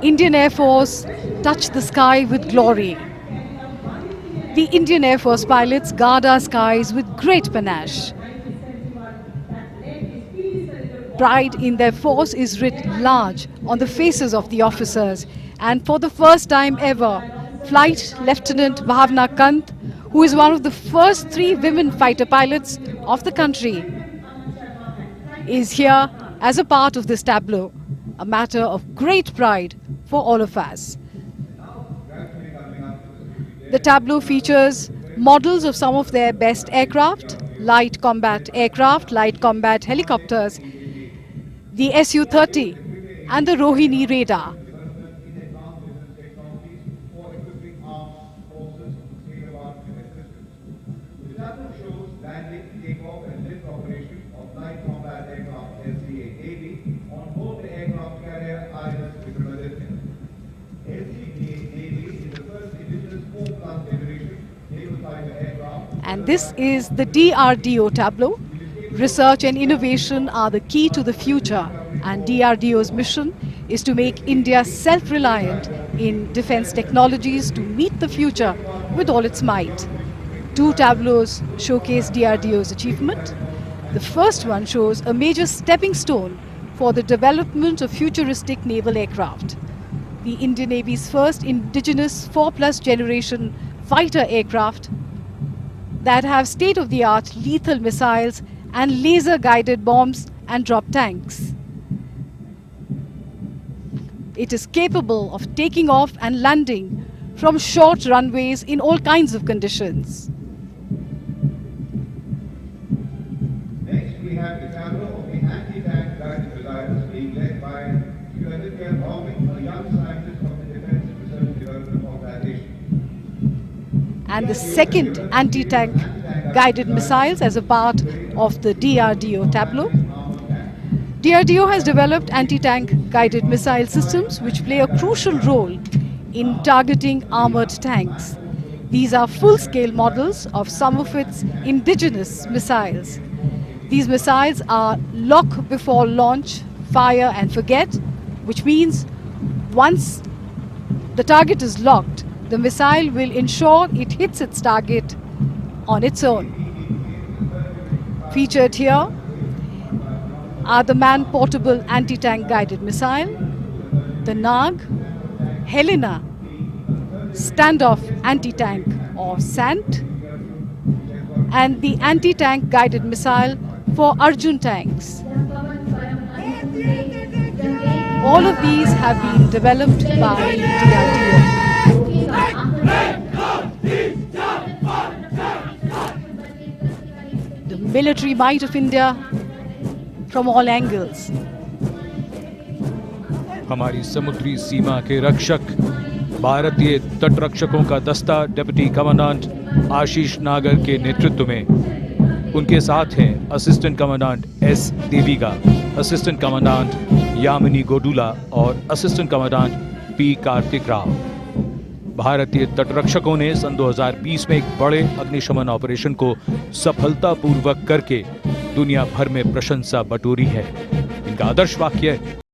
Indian Air Force touch the sky with glory. The Indian Air Force pilots guard our skies with great panache. Pride in their force is writ large on the faces of the officers, and for the first time ever, Flight Lieutenant Bhavna Kant, who is one of the first 3 women fighter pilots of the country, is here as a part of this tableau, a matter of great pride for all of us. The tableau features models of some of their best aircraft, light combat aircraft, light combat helicopters, the Su-30 and the Rohini radar. And this is the DRDO tableau. Research and innovation are the key to the future, and DRDO's mission is to make India self-reliant in defense technologies to meet the future with all its might. 2 tableaus showcase DRDO's achievement. The first one shows a major stepping stone for the development of futuristic naval aircraft. The Indian Navy's first indigenous 4+ generation fighter aircraft that have state-of-the-art lethal missiles and laser-guided bombs and drop tanks. It is capable of taking off and landing from short runways in all kinds of conditions. Next, we have the tableau of the anti-tank guided missiles being led by Aditya Bhaumik, a young scientist of the Defense Research and Development Organization. And the second anti-tank guided missiles as a part of the DRDO tableau. DRDO has developed anti-tank guided missile systems which play a crucial role in targeting armored tanks. These are full-scale models of some of its indigenous missiles. These missiles are lock before launch, fire and forget, which means once the target is locked, the missile will ensure it hits its target on its own. Featured here are the man-portable anti-tank guided missile, the Nag, Helena, standoff anti-tank or SANT, and the anti-tank guided missile for Arjun tanks. All of these have been developed by DRDO. The military might of India from all angles. हमारी समुद्री सीमा के रक्षक भारतीय तटरक्षकों का दस्ता deputy commandant आशीष नागर के नेतृत्व में उनके साथ हैं assistant commandant S Devika, assistant commandant Yamini Godula और असिस्टेंट कमांडेंट पी कार्तिक राव। भारतीय तटरक्षकों ने सन 2020 में एक बड़े अग्निशमन ऑपरेशन को सफलतापूर्वक करके दुनिया भर में प्रशंसा बटोरी है। इनका आदर्श वाक्य